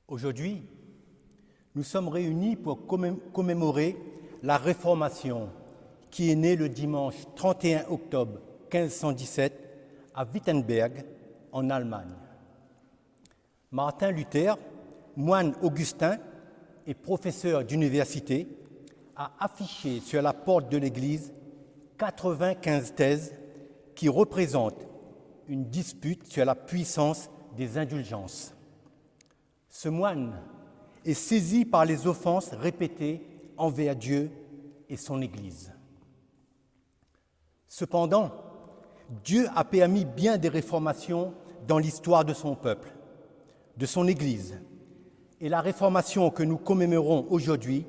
Aujourd'hui, nous sommes réunis pour commémorer la Réformation qui est née le dimanche 31 octobre 1517 à Wittenberg, en Allemagne. Martin Luther, moine augustin et professeur d'université, a affiché sur la porte de l'église 95 thèses qui représentent une dispute sur la puissance des indulgences. Ce moine est saisi par les offenses répétées envers Dieu et son Église. Cependant, Dieu a permis bien des réformations dans l'histoire de son peuple, de son Église, et la réformation que nous commémorons aujourd'hui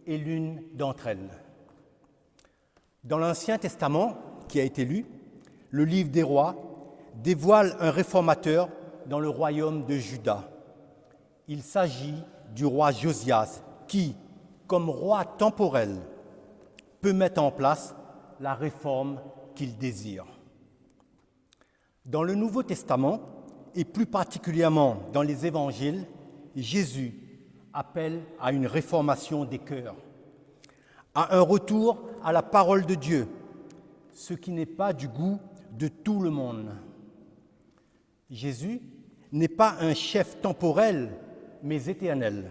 est l'une d'entre elles. Dans l'Ancien Testament, qui a été lu, le livre des rois dévoile un réformateur dans le royaume de Juda. Il s'agit du roi Josias qui, comme roi temporel, peut mettre en place la réforme qu'il désire. Dans le Nouveau Testament, et plus particulièrement dans les évangiles, Jésus appelle à une réformation des cœurs, à un retour à la parole de Dieu, ce qui n'est pas du goût de tout le monde. Jésus n'est pas un chef temporel, mais éternel.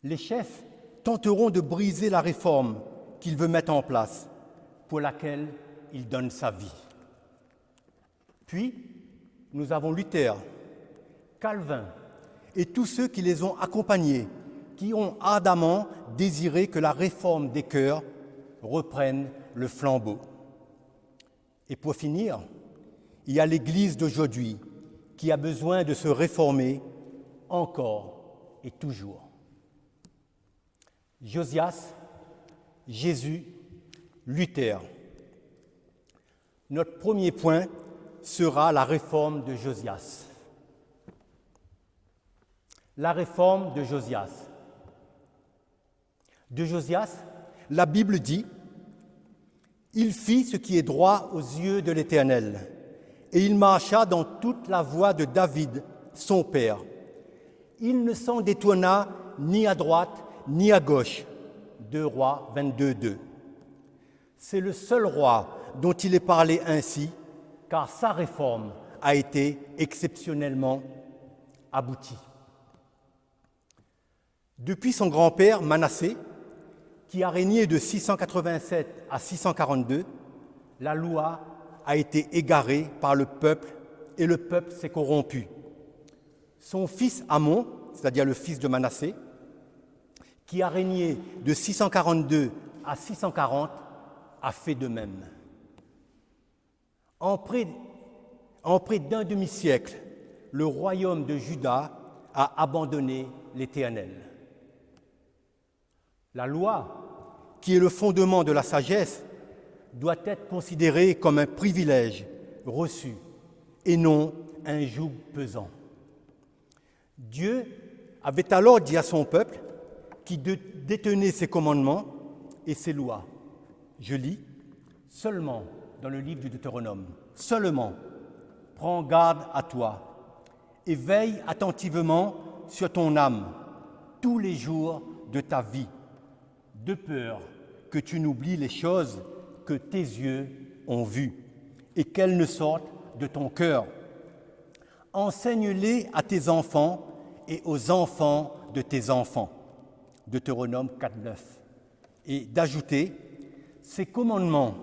Les chefs tenteront de briser la réforme qu'il veut mettre en place, pour laquelle il donne sa vie. Puis, nous avons Luther, Calvin et tous ceux qui les ont accompagnés, qui ont ardemment désiré que la réforme des cœurs reprenne le flambeau. Et pour finir, il y a l'Église d'aujourd'hui qui a besoin de se réformer encore et toujours. Josias, Jésus, Luther. Notre premier point sera la réforme de Josias. La réforme de Josias. De Josias, la Bible dit « Il fit ce qui est droit aux yeux de l'Éternel, et il marcha dans toute la voie de David, son père. Il ne s'en détourna ni à droite ni à gauche. » 2 Rois 22, 2. C'est le seul roi dont il est parlé ainsi, car sa réforme a été exceptionnellement aboutie. Depuis son grand-père Manassé, qui a régné de 687 à 642, la loi a été égarée par le peuple et le peuple s'est corrompu. Son fils Amon, c'est-à-dire le fils de Manassé, qui a régné de 642 à 640, a fait de même. En près d'un demi-siècle, le royaume de Juda a abandonné l'Éternel. La loi, qui est le fondement de la sagesse, doit être considérée comme un privilège reçu et non un joug pesant. Dieu avait alors dit à son peuple qui détenait ses commandements et ses lois. Je lis seulement dans le livre du Deutéronome, seulement prends garde à toi et veille attentivement sur ton âme tous les jours de ta vie, de peur que tu n'oublies les choses que tes yeux ont vues et qu'elles ne sortent de ton cœur. Enseigne-les à tes enfants et aux enfants de tes enfants. Deutéronome 4.9. Et d'ajouter, ces commandements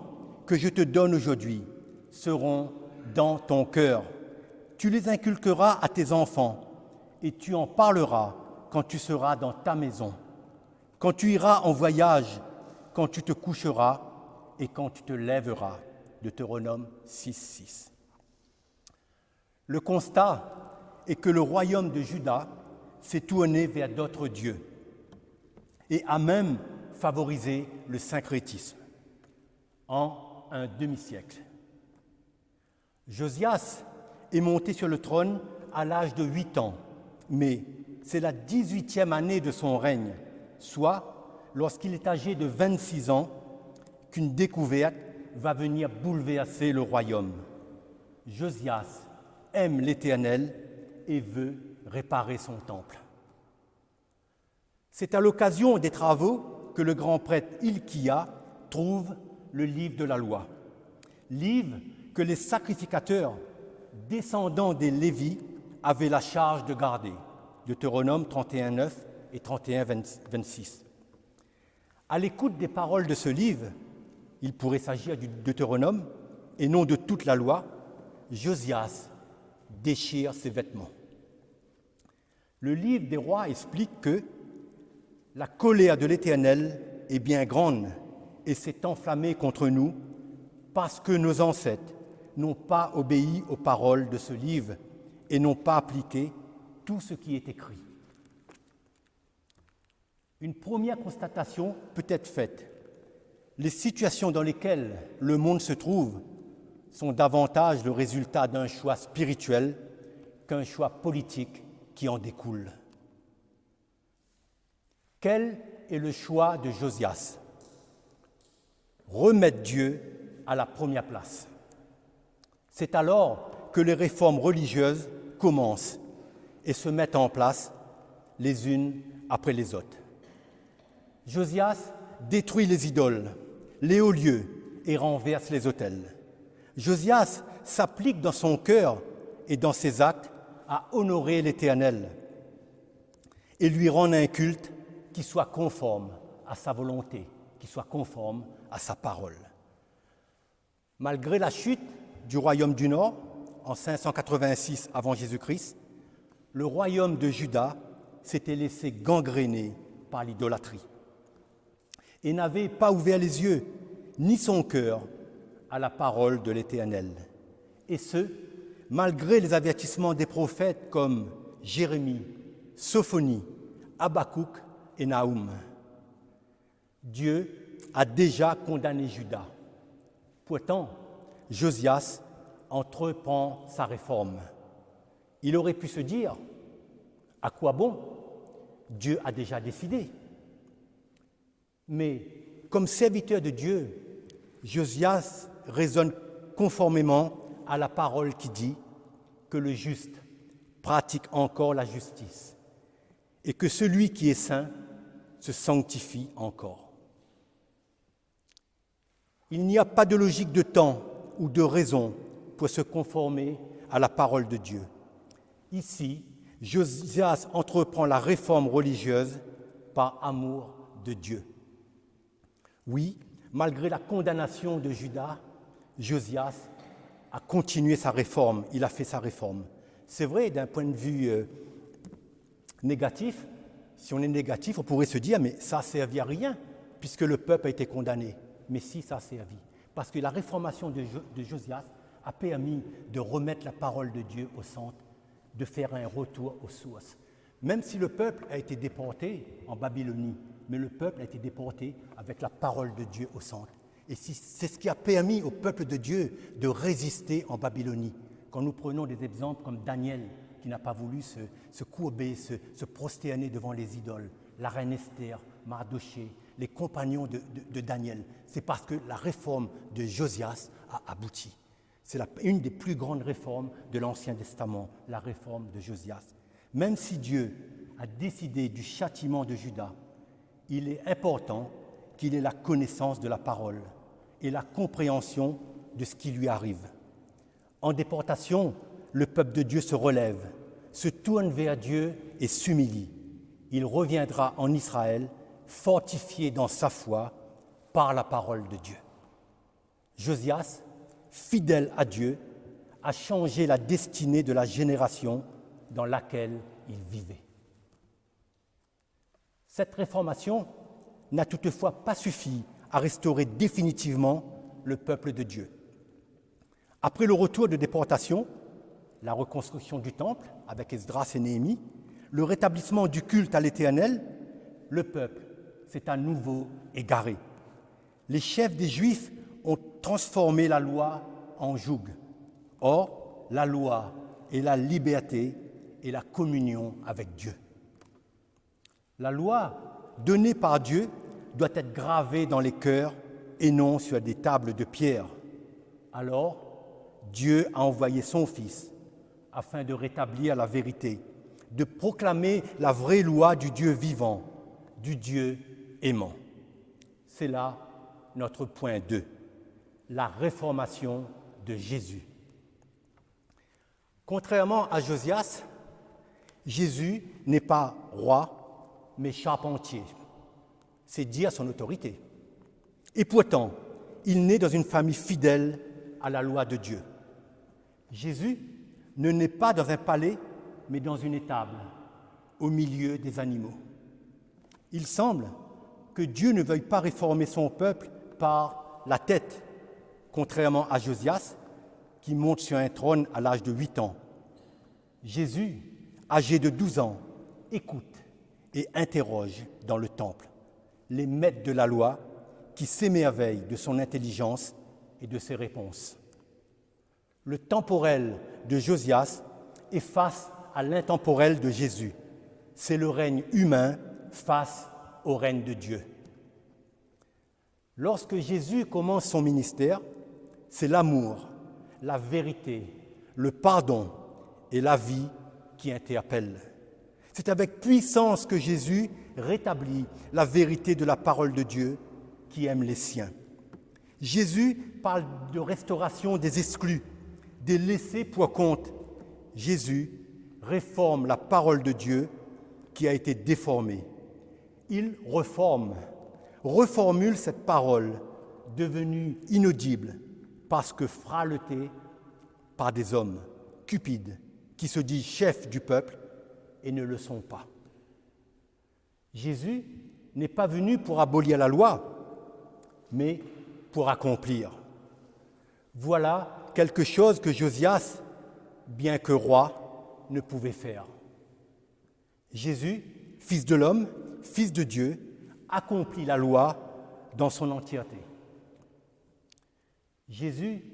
que je te donne aujourd'hui seront dans ton cœur. Tu les inculqueras à tes enfants et tu en parleras quand tu seras dans ta maison, quand tu iras en voyage, quand tu te coucheras et quand tu te lèveras. Deutéronome 6.6. Le constat est que le royaume de Juda s'est tourné vers d'autres dieux et a même favorisé le syncrétisme en un demi-siècle. Josias est monté sur le trône à l'âge de 8 ans, mais c'est la 18e année de son règne, soit lorsqu'il est âgé de 26 ans, qu'une découverte va venir bouleverser le royaume. Josias aime l'Éternel et veut réparer son temple. C'est à l'occasion des travaux que le grand prêtre Hilkia trouve le livre de la loi, livre que les sacrificateurs descendants des Lévites avaient la charge de garder, Deutéronome 31:9 et 31:26. À l'écoute des paroles de ce livre, il pourrait s'agir du Deutéronome et non de toute la loi, Josias déchire ses vêtements. Le livre des rois explique que la colère de l'Éternel est bien grande et s'est enflammée contre nous parce que nos ancêtres n'ont pas obéi aux paroles de ce livre et n'ont pas appliqué tout ce qui est écrit. Une première constatation peut être faite. Les situations dans lesquelles le monde se trouve sont davantage le résultat d'un choix spirituel qu'un choix politique qui en découle. Quel est le choix de Josias? Remettre Dieu à la première place. C'est alors que les réformes religieuses commencent et se mettent en place les unes après les autres. Josias détruit les idoles, les hauts lieux et renverse les autels. Josias s'applique dans son cœur et dans ses actes à honorer l'Éternel et lui rendre un culte qui soit conforme à sa volonté, qui soit conforme à sa parole. Malgré la chute du royaume du Nord, en 586 avant Jésus-Christ, le royaume de Juda s'était laissé gangréner par l'idolâtrie et n'avait pas ouvert les yeux ni son cœur à la parole de l'Éternel. Et ce, malgré les avertissements des prophètes comme Jérémie, Sophonie, Habakkuk et Naoum. Dieu a déjà condamné Juda. Pourtant, Josias entreprend sa réforme. Il aurait pu se dire, à quoi bon? Dieu a déjà décidé. Mais comme serviteur de Dieu, Josias raisonne conformément à la parole qui dit que le juste pratique encore la justice et que celui qui est saint se sanctifie encore. Il n'y a pas de logique de temps ou de raison pour se conformer à la parole de Dieu. Ici, Josias entreprend la réforme religieuse par amour de Dieu. Oui, malgré la condamnation de Juda, Josias a continué sa réforme, il a fait sa réforme. C'est vrai, d'un point de vue négatif, si on est négatif, on pourrait se dire, mais ça a servi à rien, puisque le peuple a été condamné. Mais si, ça a servi. Parce que la réformation de Josias a permis de remettre la parole de Dieu au centre, de faire un retour aux sources. Même si le peuple a été déporté en Babylonie, mais le peuple a été déporté avec la parole de Dieu au centre. Et c'est ce qui a permis au peuple de Dieu de résister en Babylonie. Quand nous prenons des exemples comme Daniel, qui n'a pas voulu se courber, se prosterner devant les idoles, la reine Esther, Mardochée, les compagnons de Daniel, c'est parce que la réforme de Josias a abouti. C'est une des plus grandes réformes de l'Ancien Testament, la réforme de Josias. Même si Dieu a décidé du châtiment de Juda, il est important qu'il ait la connaissance de la parole et la compréhension de ce qui lui arrive. En déportation, le peuple de Dieu se relève, se tourne vers Dieu et s'humilie. Il reviendra en Israël, fortifié dans sa foi par la parole de Dieu. Josias, fidèle à Dieu, a changé la destinée de la génération dans laquelle il vivait. Cette réformation n'a toutefois pas suffi à restaurer définitivement le peuple de Dieu. Après le retour de déportation, la reconstruction du temple avec Esdras et Néhémie, le rétablissement du culte à l'Éternel, le peuple s'est à nouveau égaré. Les chefs des Juifs ont transformé la loi en joug. Or, la loi est la liberté et la communion avec Dieu. La loi donnée par Dieu doit être gravée dans les cœurs et non sur des tables de pierre. Alors, Dieu a envoyé son Fils afin de rétablir la vérité, de proclamer la vraie loi du Dieu vivant, du Dieu aimant. C'est là notre point 2, la réformation de Jésus. Contrairement à Josias, Jésus n'est pas roi, mais charpentier. C'est dire son autorité. Et pourtant, il naît dans une famille fidèle à la loi de Dieu. Jésus ne naît pas dans un palais, mais dans une étable, au milieu des animaux. Il semble que Dieu ne veuille pas réformer son peuple par la tête, contrairement à Josias, qui monte sur un trône à l'âge de 8 ans. Jésus, âgé de 12 ans, écoute et interroge dans le temple les maîtres de la loi qui s'émerveillent de son intelligence et de ses réponses. Le temporel de Josias est face à l'intemporel de Jésus. C'est le règne humain face au règne de Dieu. Lorsque Jésus commence son ministère, c'est l'amour, la vérité, le pardon et la vie qui interpellent. C'est avec puissance que Jésus rétablit la vérité de la parole de Dieu qui aime les siens. Jésus parle de restauration des exclus, des laissés pour compte. Jésus réforme la parole de Dieu qui a été déformée. Il reformule cette parole devenue inaudible parce que freletée par des hommes cupides qui se disent chefs du peuple et ne le sont pas. Jésus n'est pas venu pour abolir la loi, mais pour accomplir. Voilà quelque chose que Josias, bien que roi, ne pouvait faire. Jésus, fils de l'homme, fils de Dieu, accomplit la loi dans son entièreté. Jésus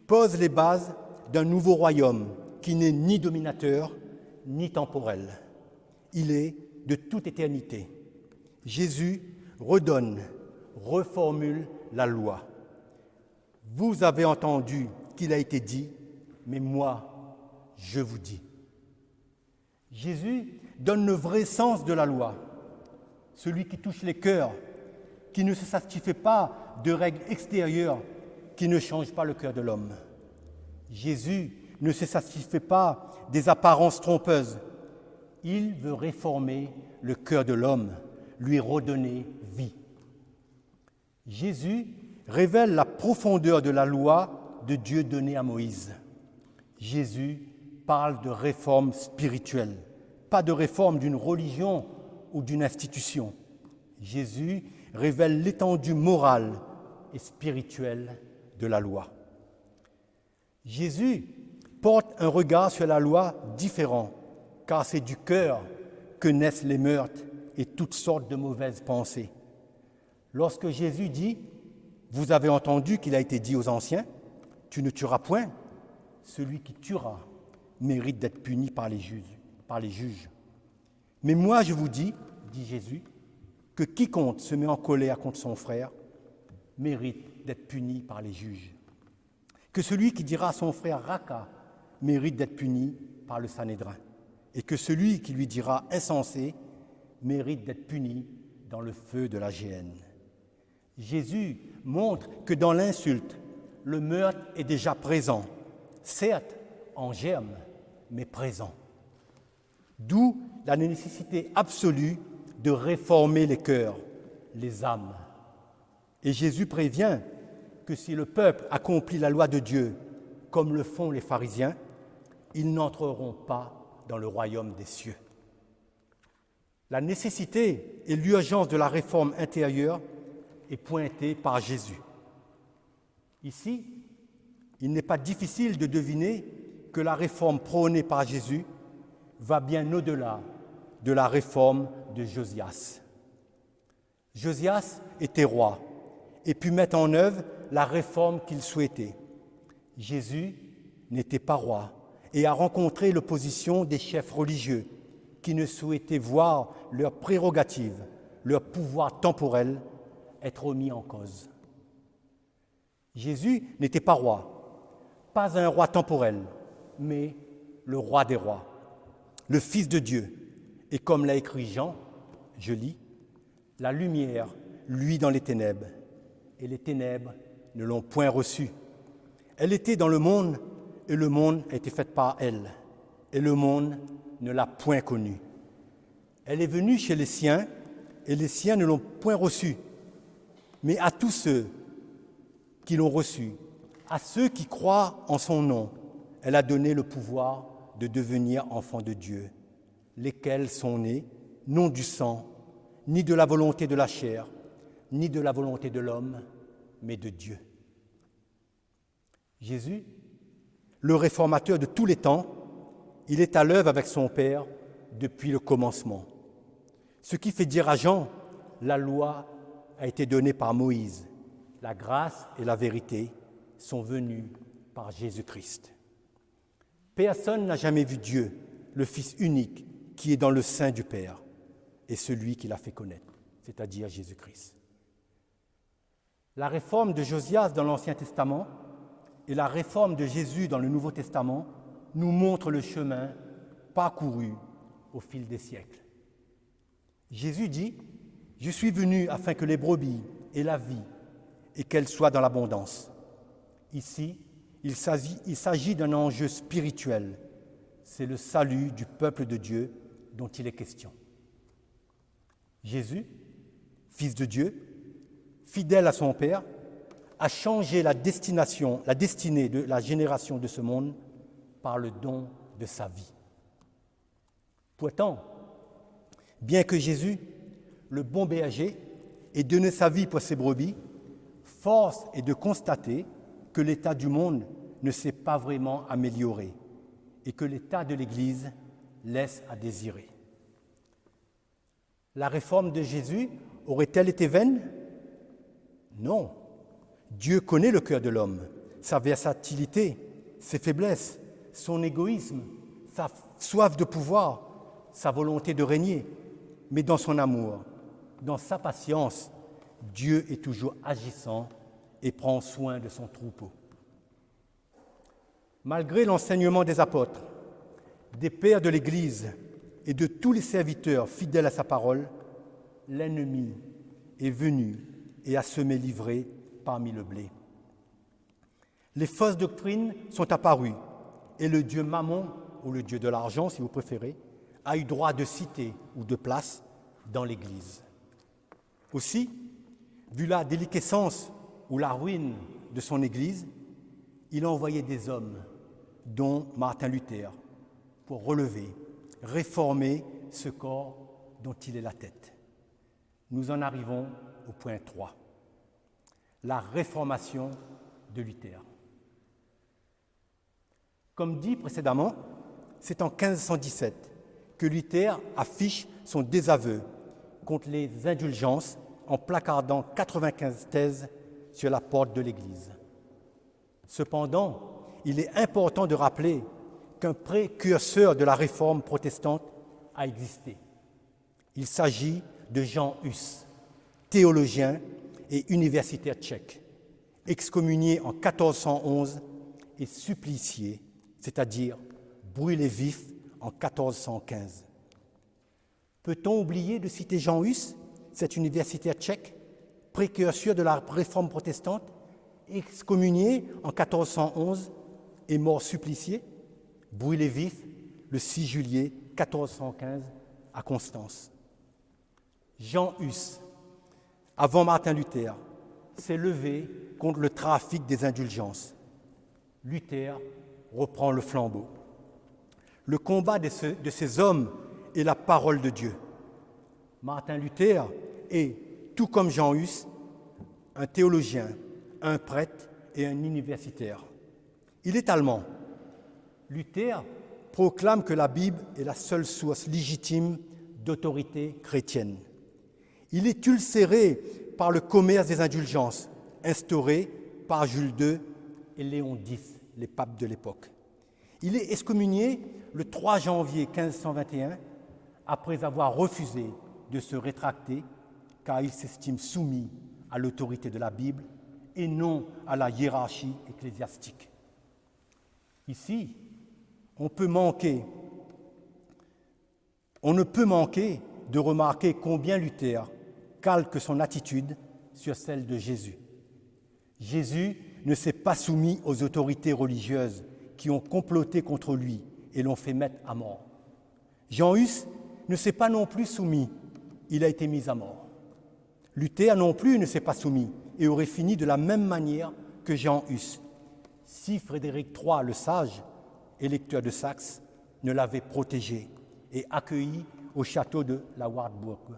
pose les bases d'un nouveau royaume qui n'est ni dominateur ni temporel. Il est de toute éternité. Jésus redonne, reformule la loi. Vous avez entendu qu'il a été dit, mais moi, je vous dis. Jésus donne le vrai sens de la loi, celui qui touche les cœurs, qui ne se satisfait pas de règles extérieures qui ne changent pas le cœur de l'homme. Jésus ne se satisfait pas des apparences trompeuses. Il veut réformer le cœur de l'homme, lui redonner vie. Jésus révèle la profondeur de la loi de Dieu donnée à Moïse. Jésus parle de réforme spirituelle, pas de réforme d'une religion ou d'une institution. Jésus révèle l'étendue morale et spirituelle de la loi. Jésus porte un regard sur la loi différent, car c'est du cœur que naissent les meurtres et toutes sortes de mauvaises pensées. Lorsque Jésus dit « Vous avez entendu qu'il a été dit aux anciens, tu ne tueras point », celui qui tuera mérite d'être puni par les juges. Mais moi je vous dis, dit Jésus, que quiconque se met en colère contre son frère mérite d'être puni par les juges. Que celui qui dira à son frère « Raka » mérite d'être puni par le Sanhédrin. Et que celui qui lui dira « insensé » mérite d'être puni dans le feu de la géhenne. Jésus montre que dans l'insulte, le meurtre est déjà présent, certes en germe, mais présent. D'où la nécessité absolue de réformer les cœurs, les âmes. Et Jésus prévient que si le peuple accomplit la loi de Dieu, comme le font les pharisiens, ils n'entreront pas dans le royaume des cieux. La nécessité et l'urgence de la réforme intérieure est pointée par Jésus. Ici, il n'est pas difficile de deviner que la réforme prônée par Jésus va bien au-delà de la réforme de Josias. Josias était roi et put mettre en œuvre la réforme qu'il souhaitait. Jésus n'était pas roi et a rencontré l'opposition des chefs religieux qui ne souhaitaient voir leurs prérogatives, leur pouvoir temporel être remis en cause. Jésus n'était pas roi, pas un roi temporel, mais le roi des rois. le Fils de Dieu. Et comme l'a écrit Jean, je lis, « La lumière luit dans les ténèbres, et les ténèbres ne l'ont point reçue. Elle était dans le monde, et le monde a été fait par elle, et le monde ne l'a point connue. Elle est venue chez les siens, et les siens ne l'ont point reçue. Mais à tous ceux qui l'ont reçue, à ceux qui croient en son nom, elle a donné le pouvoir de devenir enfants de Dieu, lesquels sont nés, non du sang, ni de la volonté de la chair, ni de la volonté de l'homme, mais de Dieu. » Jésus, le réformateur de tous les temps, il est à l'œuvre avec son Père depuis le commencement. Ce qui fait dire à Jean, la loi a été donnée par Moïse, la grâce et la vérité sont venues par Jésus-Christ. Personne n'a jamais vu Dieu, le Fils unique qui est dans le sein du Père, et celui qui l'a fait connaître, c'est-à-dire Jésus-Christ. La réforme de Josias dans l'Ancien Testament et la réforme de Jésus dans le Nouveau Testament nous montrent le chemin parcouru au fil des siècles. Jésus dit « Je suis venu afin que les brebis aient la vie et qu'elles soient dans l'abondance. » Ici, il s'agit d'un enjeu spirituel. C'est le salut du peuple de Dieu dont il est question. Jésus, Fils de Dieu, fidèle à son Père, a changé la destinée de la génération de ce monde par le don de sa vie. Pourtant, bien que Jésus, le bon berger, ait donné sa vie pour ses brebis, force est de constater que l'état du monde ne s'est pas vraiment amélioré et que l'état de l'Église laisse à désirer. La réforme de Jésus aurait-elle été vaine? Non. Dieu connaît le cœur de l'homme, sa versatilité, ses faiblesses, son égoïsme, sa soif de pouvoir, sa volonté de régner. Mais dans son amour, dans sa patience, Dieu est toujours agissant et prend soin de son troupeau. Malgré l'enseignement des apôtres, des pères de l'Église et de tous les serviteurs fidèles à sa parole, l'ennemi est venu et a semé l'ivraie parmi le blé. Les fausses doctrines sont apparues et le dieu Mammon, ou le dieu de l'argent si vous préférez, a eu droit de cité ou de place dans l'Église. Aussi, vu la déliquescence ou la ruine de son Église, il a envoyé des hommes, dont Martin Luther, pour relever, réformer ce corps dont il est la tête. Nous en arrivons au point 3, la réformation de Luther. Comme dit précédemment, c'est en 1517 que Luther affiche son désaveu contre les indulgences en placardant 95 thèses sur la porte de l'Église. Cependant, il est important de rappeler qu'un précurseur de la réforme protestante a existé. Il s'agit de Jean Hus, théologien et universitaire tchèque, excommunié en 1411 et supplicié, c'est-à-dire brûlé vif en 1415. Peut-on oublier de citer Jean Hus, cet universitaire tchèque, précurseur de la réforme protestante, excommunié en 1411 et mort supplicié, brûlé vif le 6 juillet 1415 à Constance. Jean Hus, avant Martin Luther, s'est levé contre le trafic des indulgences. Luther reprend le flambeau. Le combat de ces hommes est la parole de Dieu. Martin Luther est, tout comme Jean Hus, un théologien, un prêtre et un universitaire. Il est allemand. Luther proclame que la Bible est la seule source légitime d'autorité chrétienne. Il est ulcéré par le commerce des indulgences, instauré par Jules II et Léon X, les papes de l'époque. Il est excommunié le 3 janvier 1521 après avoir refusé de se rétracter car il s'estime soumis à l'autorité de la Bible et non à la hiérarchie ecclésiastique. Ici, on peut manquer On ne peut manquer de remarquer combien Luther calque son attitude sur celle de Jésus. Jésus ne s'est pas soumis aux autorités religieuses qui ont comploté contre lui et l'ont fait mettre à mort. Jean Hus ne s'est pas non plus soumis, il a été mis à mort. Luther non plus ne s'est pas soumis et aurait fini de la même manière que Jean Hus, si Frédéric III le Sage, électeur de Saxe, ne l'avait protégé et accueilli au château de la Wartburg.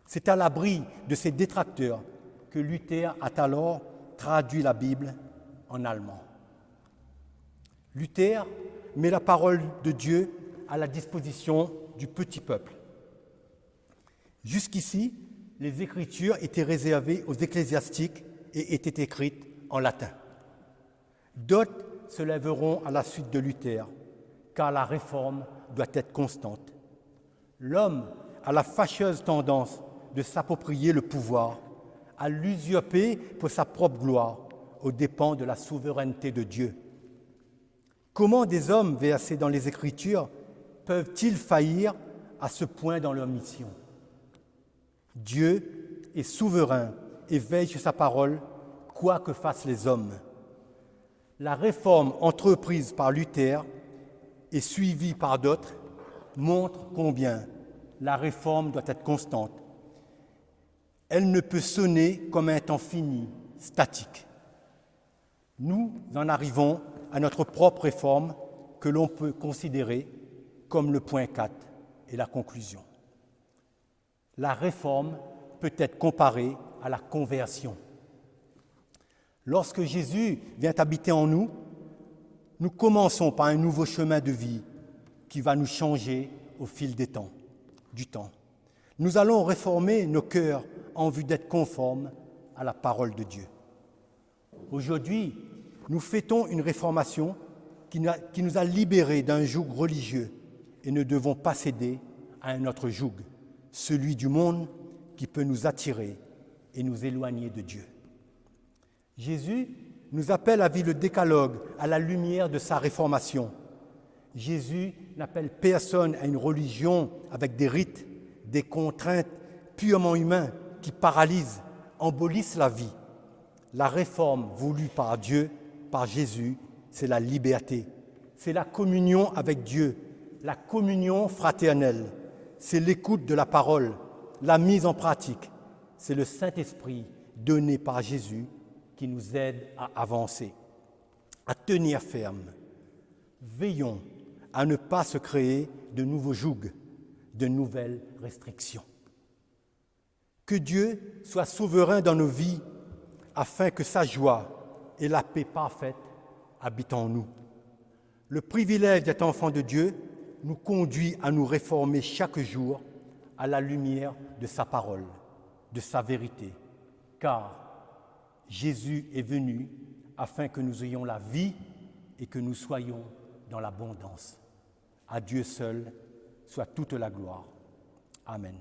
C'est à l'abri de ses détracteurs que Luther a alors traduit la Bible en allemand. Luther met la parole de Dieu à la disposition du petit peuple. Jusqu'ici, les Écritures étaient réservées aux ecclésiastiques et étaient écrites en latin. D'autres se lèveront à la suite de Luther, car la réforme doit être constante. L'homme a la fâcheuse tendance de s'approprier le pouvoir, à l'usurper pour sa propre gloire, aux dépens de la souveraineté de Dieu. Comment des hommes versés dans les Écritures peuvent-ils faillir à ce point dans leur mission? Dieu est souverain et veille sur sa parole, quoi que fassent les hommes. La réforme entreprise par Luther et suivie par d'autres montre combien la réforme doit être constante. Elle ne peut sonner comme un temps fini, statique. Nous en arrivons à notre propre réforme que l'on peut considérer comme le point 4 et la conclusion. La réforme peut être comparée à la conversion. Lorsque Jésus vient habiter en nous, nous commençons par un nouveau chemin de vie qui va nous changer au fil du temps. Nous allons réformer nos cœurs en vue d'être conformes à la parole de Dieu. Aujourd'hui, nous fêtons une réformation qui nous a libérés d'un joug religieux et ne devons pas céder à un autre joug, celui du monde qui peut nous attirer et nous éloigner de Dieu. Jésus nous appelle à vivre le décalogue à la lumière de sa réformation. Jésus n'appelle personne à une religion avec des rites, des contraintes purement humains qui paralysent, embolissent la vie. La réforme voulue par Dieu, par Jésus, c'est la liberté, c'est la communion avec Dieu, la communion fraternelle, c'est l'écoute de la parole, la mise en pratique, c'est le Saint-Esprit donné par Jésus qui nous aide à avancer, à tenir ferme. Veillons à ne pas se créer de nouveaux jougs, de nouvelles restrictions. Que Dieu soit souverain dans nos vies afin que sa joie et la paix parfaite habitent en nous. Le privilège d'être enfant de Dieu nous conduit à nous réformer chaque jour à la lumière de sa parole, de sa vérité, car Jésus est venu afin que nous ayons la vie et que nous soyons dans l'abondance. À Dieu seul soit toute la gloire. Amen.